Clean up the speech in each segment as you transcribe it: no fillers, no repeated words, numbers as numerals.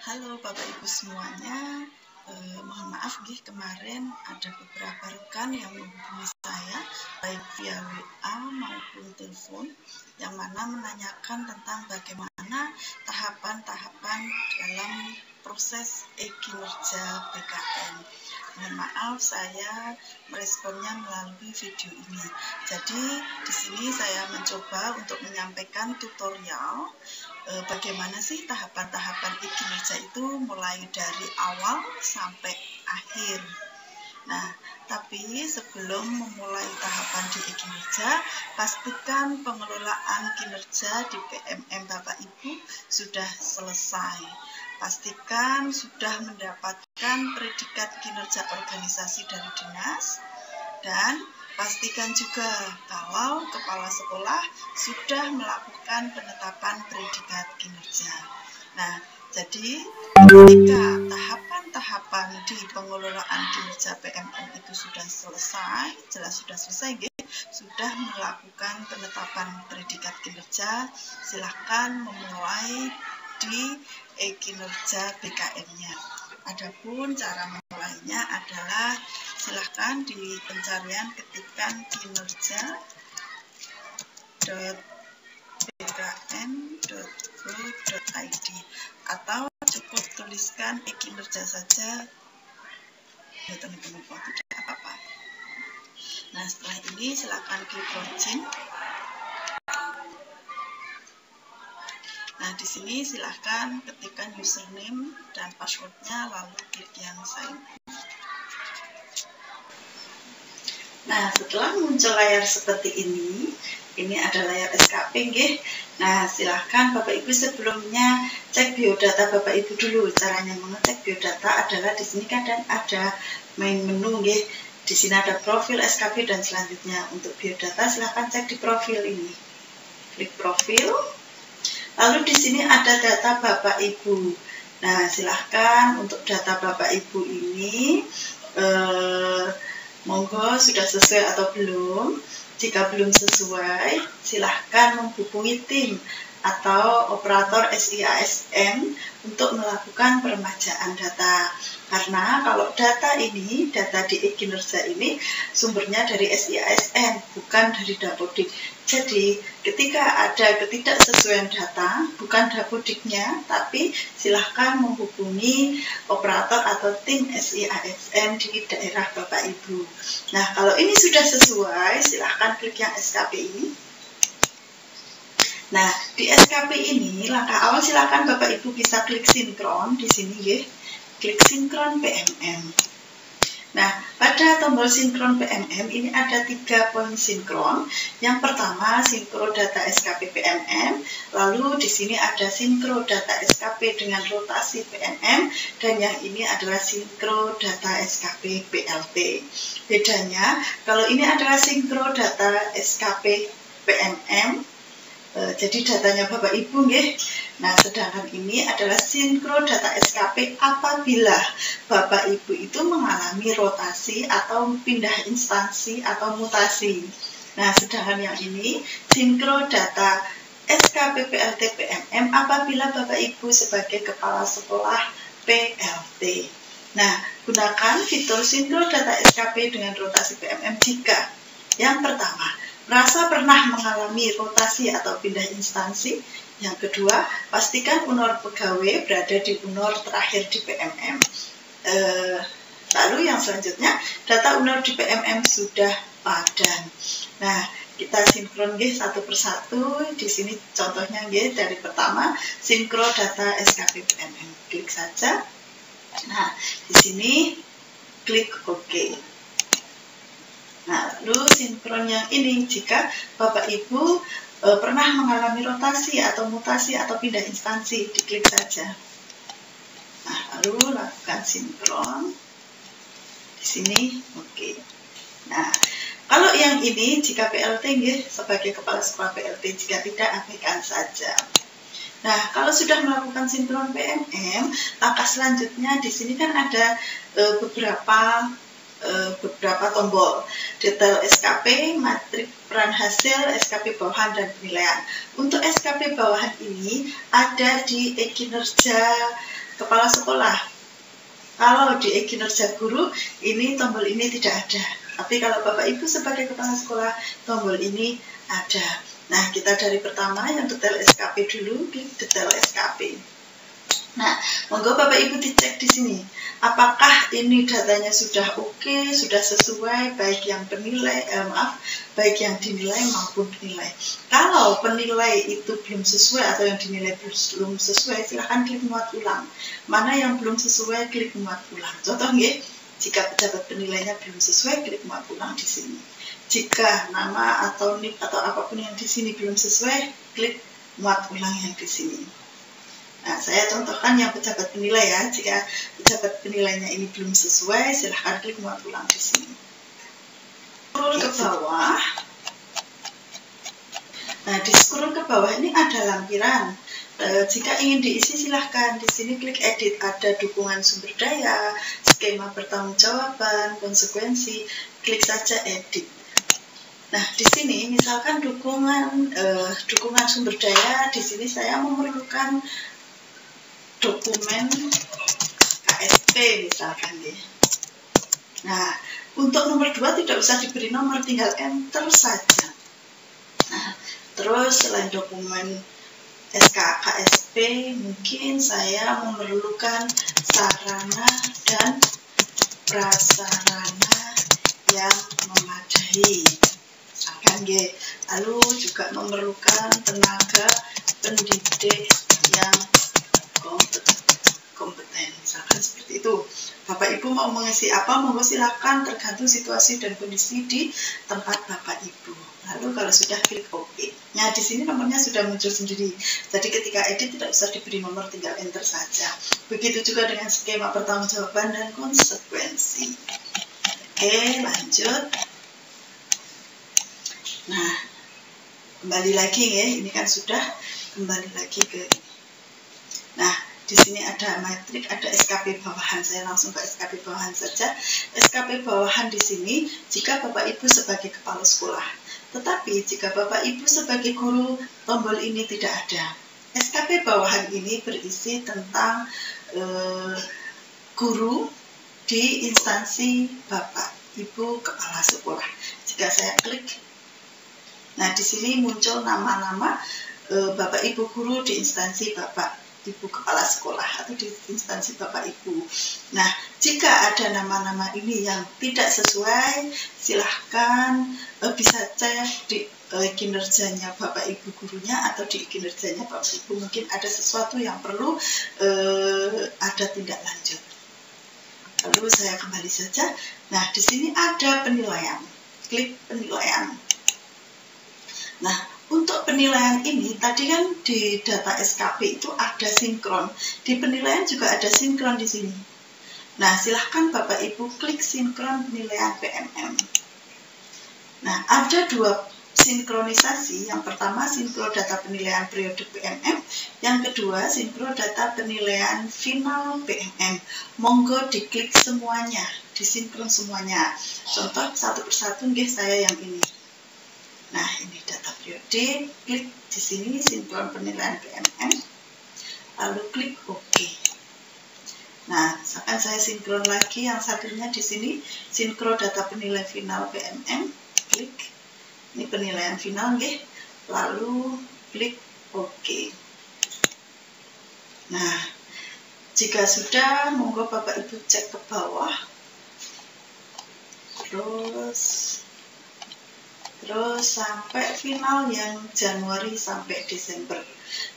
Halo Bapak Ibu semuanya, mohon maaf kemarin ada beberapa rekan yang menghubungi saya baik via WA maupun telepon yang mana menanyakan tentang bagaimana tahapan-tahapan dalam proses e-kinerja BKN. Mohon maaf saya meresponnya melalui video ini. Jadi di sini saya mencoba untuk menyampaikan tutorial bagaimana sih tahapan-tahapan e-kinerja itu mulai dari awal sampai akhir. Nah, tapi sebelum memulai tahapan di e-kinerja, pastikan pengelolaan kinerja di PMM Bapak Ibu sudah selesai. Pastikan sudah mendapatkan predikat kinerja organisasi dari dinas, dan pastikan juga kalau kepala sekolah sudah melakukan penetapan predikat kinerja. Nah, jadi ketika tahapan-tahapan di pengelolaan kinerja PMM itu sudah selesai, jelas sudah selesai, sudah melakukan penetapan predikat kinerja, silahkan memulai di e-kinerja BKN-nya. Adapun cara memulainya adalah silahkan di pencarian ketikkan kinerja.bkn.go.id atau cukup tuliskan e-kinerja saja, teman-teman, tidak apa-apa. Nah, setelah ini silahkan klik login. Nah, di sini silahkan ketikkan username dan passwordnya, lalu klik yang sign in. Nah, setelah muncul layar seperti ini ada layar SKP, Nah, silahkan Bapak Ibu sebelumnya cek biodata Bapak Ibu dulu. Caranya mengecek biodata adalah di sini kan ada main menu, Di sini ada profil SKP dan selanjutnya. Untuk biodata silahkan cek di profil ini. Klik profil. Lalu di sini ada data Bapak Ibu. Nah, silahkan untuk data Bapak Ibu ini monggo sudah sesuai atau belum. Jika belum sesuai, silahkan menghubungi tim atau operator SIASN untuk melakukan peremajaan data. Karena kalau data di e-kinerja ini sumbernya dari SIASN, bukan dari Dapodik. Jadi, ketika ada ketidaksesuaian data, bukan Dapodiknya, tapi silahkan menghubungi operator atau tim SIASN di daerah Bapak Ibu. Nah, kalau ini sudah sesuai, silahkan klik yang SKP ini. Nah, di SKP ini, langkah awal silahkan Bapak Ibu bisa klik sinkron di sini, Klik sinkron PMM. Nah, pada tombol sinkron PMM ini ada 3 poin sinkron. Yang pertama, sinkro data SKP PMM. Lalu di sini ada sinkro data SKP dengan rotasi PMM. Dan yang ini adalah sinkro data SKP PLT. Bedanya, kalau ini adalah sinkro data SKP PMM, jadi datanya Bapak Ibu, Nah, sedangkan ini adalah sinkro data SKP apabila Bapak Ibu itu mengalami rotasi atau pindah instansi atau mutasi. Nah, sedangkan yang ini sinkro data SKP PLT PMM apabila Bapak Ibu sebagai kepala sekolah PLT. Nah, gunakan fitur sinkro data SKP dengan rotasi PMM jika yang pertama, merasa pernah mengalami rotasi atau pindah instansi. Yang kedua, pastikan UNOR pegawai berada di UNOR terakhir di PMM. Lalu yang selanjutnya, data UNOR di PMM sudah padan. Nah, kita sinkron satu persatu. Di sini contohnya dari pertama, sinkro data SKP PMM. Klik saja. Nah, di sini klik OK. Nah, lalu sinkron yang ini jika Bapak Ibu pernah mengalami rotasi atau mutasi atau pindah instansi, diklik saja. Nah, lalu lakukan sinkron. Di sini, oke. Nah, kalau yang ini jika PLT, sebagai kepala sekolah PLT, jika tidak, abaikan saja. Nah, kalau sudah melakukan sinkron PMM, langkah selanjutnya di sini kan ada beberapa tombol, detail SKP, matrik peran hasil, SKP bawahan, dan penilaian. Untuk SKP bawahan ini ada di e-kinerja kepala sekolah. Kalau di kinerja guru, ini tombol ini tidak ada. Tapi kalau Bapak Ibu sebagai kepala sekolah, tombol ini ada. Nah, kita dari pertama yang detail SKP dulu, klik detail SKP. Nah, monggo Bapak Ibu dicek di sini. Apakah ini datanya sudah oke, sudah sesuai, baik yang baik yang dinilai maupun penilai. Kalau penilai itu belum sesuai atau yang dinilai belum sesuai, silahkan klik muat ulang. Mana yang belum sesuai, klik muat ulang. Contoh nggih, jika pejabat penilainya belum sesuai, klik muat ulang di sini. Jika nama atau NIP atau apapun yang di sini belum sesuai, klik muat ulang yang di sini. Nah, saya contohkan yang pejabat penilai ya. Jika pejabat penilainya ini belum sesuai, silahkan klik muat ulang di sini. Scroll ke bawah. Nah, di scroll ke bawah ini ada lampiran. Jika ingin diisi, silahkan di sini klik edit. Ada dukungan sumber daya, skema pertanggungjawaban, konsekuensi. Klik saja edit. Nah, di sini misalkan dukungan sumber daya, di sini saya memerlukan dokumen KSP misalkan ya. Nah, untuk nomor 2 tidak usah diberi nomor, tinggal enter saja. Nah, terus selain dokumen KSP, mungkin saya memerlukan sarana dan prasarana yang memadai. Misalkan ya. Lalu juga memerlukan tenaga pendidik yang kompeten, misalkan seperti itu. Bapak Ibu mau mengisi apa, monggo silakan, tergantung situasi dan kondisi di tempat Bapak Ibu. Lalu kalau sudah klik OK. Nah, di sini nomornya sudah muncul sendiri. Jadi ketika edit tidak usah diberi nomor, tinggal enter saja. Begitu juga dengan skema pertanggungjawaban dan konsekuensi. Oke, lanjut. Nah, kembali lagi ya, ini kan sudah kembali lagi ke ini. Nah, di sini ada metrik, ada SKP bawahan. Saya langsung ke SKP bawahan saja. SKP bawahan di sini jika Bapak Ibu sebagai kepala sekolah. Tetapi jika Bapak Ibu sebagai guru, tombol ini tidak ada. SKP bawahan ini berisi tentang guru di instansi Bapak Ibu kepala sekolah. Jika saya klik, nah di sini muncul nama-nama Bapak Ibu guru di instansi Bapak Ibu kepala sekolah atau di instansi Bapak Ibu. Nah, jika ada nama-nama ini yang tidak sesuai, silahkan bisa cek di kinerjanya Bapak Ibu gurunya atau di kinerjanya Bapak Ibu. Mungkin ada sesuatu yang perlu ada tindak lanjut. Lalu saya kembali saja. Nah, di sini ada penilaian. Klik penilaian. Nah, untuk penilaian ini, tadi kan di data SKP itu ada sinkron. Di penilaian juga ada sinkron di sini. Nah, silahkan Bapak Ibu klik sinkron penilaian PMM. Nah, ada 2 sinkronisasi. Yang pertama, sinkron data penilaian periode PMM. Yang kedua, sinkron data penilaian final PMM. Monggo diklik semuanya, disinkron semuanya. Contoh satu persatu nggih saya yang ini. Nah, ini data periode, klik di sini sinkron penilaian PMM, lalu klik OK. Nah, misalkan saya sinkron lagi, yang satunya di sini sinkron data penilaian final PMM, klik, ini penilaian final, nggih, lalu klik OK. Nah, jika sudah, monggo Bapak Ibu cek ke bawah, terus sampai final yang Januari sampai Desember.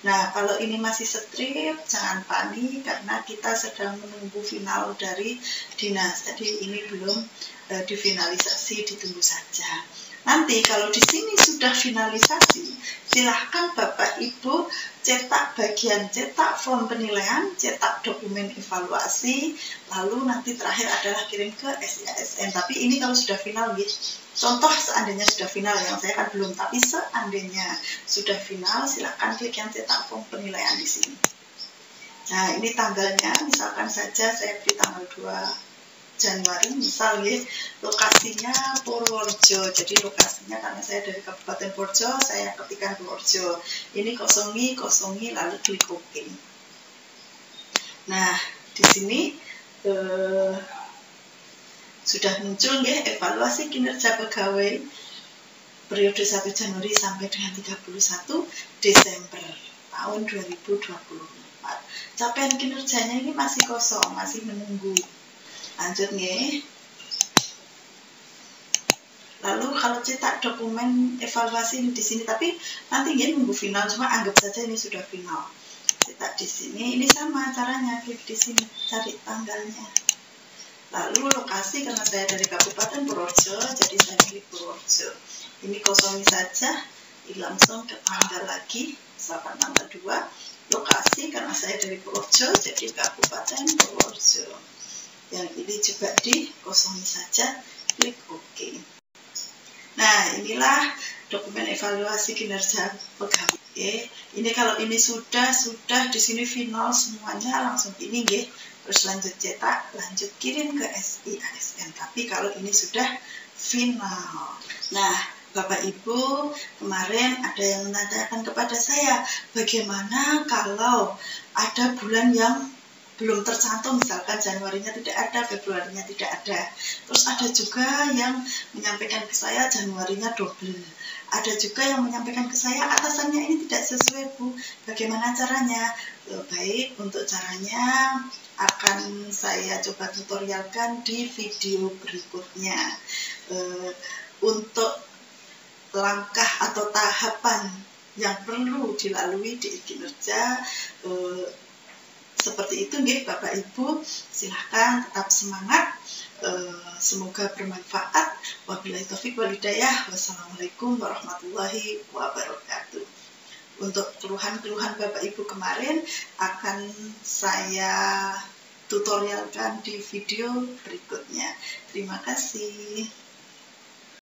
Nah, kalau ini masih strip, jangan panik karena kita sedang menunggu final dari dinas. Jadi ini belum difinalisasi, ditunggu saja. Nanti kalau di sini sudah finalisasi, silahkan Bapak Ibu cetak form penilaian, cetak dokumen evaluasi, lalu nanti terakhir adalah kirim ke SIASN. Tapi ini kalau sudah final, contoh seandainya sudah final, yang saya kan belum, tapi seandainya sudah final, silahkan klik yang cetak form penilaian di sini. Nah, ini tanggalnya, misalkan saja saya beri tanggal 2 Januari, misal ya, lokasinya Purworejo. Jadi lokasinya karena saya dari Kabupaten Purworejo, saya ketikkan Purworejo. Ini kosongi, lalu klik OK. Nah, di sini sudah muncul ya evaluasi kinerja pegawai periode 1 Januari sampai dengan 31 Desember tahun 2024. Capaian kinerjanya ini masih kosong, masih menunggu. Lanjut nih. Lalu kalau cetak dokumen evaluasi di sini, tapi nanti ya nunggu final, cuma anggap saja ini sudah final. Cetak di sini, ini sama caranya, klik di sini, cari tanggalnya. Lalu lokasi, karena saya dari Kabupaten Purworejo, jadi saya klik Purworejo. Ini kosongin saja, langsung ke tanggal lagi, misalkan tanggal 2. Lokasi, karena saya dari Purworejo, jadi Kabupaten Purworejo. Yang ini juga dikosongin saja, klik OK. Nah, inilah dokumen evaluasi kinerja pegawai. Ini kalau ini sudah di sini final semuanya, langsung ini nggih. Terus lanjut cetak, lanjut kirim ke SI ASN. Tapi kalau ini sudah final. Nah, Bapak Ibu, kemarin ada yang menanyakan kepada saya, bagaimana kalau ada bulan yang belum tercantum, misalkan Januarinya tidak ada, Februarinya tidak ada. Terus ada juga yang menyampaikan ke saya Januarinya double. Ada juga yang menyampaikan ke saya atasannya ini tidak sesuai Bu, bagaimana caranya? Baik, untuk caranya akan saya coba tutorialkan di video berikutnya. Untuk langkah atau tahapan yang perlu dilalui di kinerja seperti itu nggih Bapak Ibu, silahkan tetap semangat, semoga bermanfaat. Wabillahi taufik wal hidayah. Wassalamualaikum warahmatullahi wabarakatuh. Untuk keluhan-keluhan Bapak Ibu kemarin akan saya tutorialkan di video berikutnya. Terima kasih.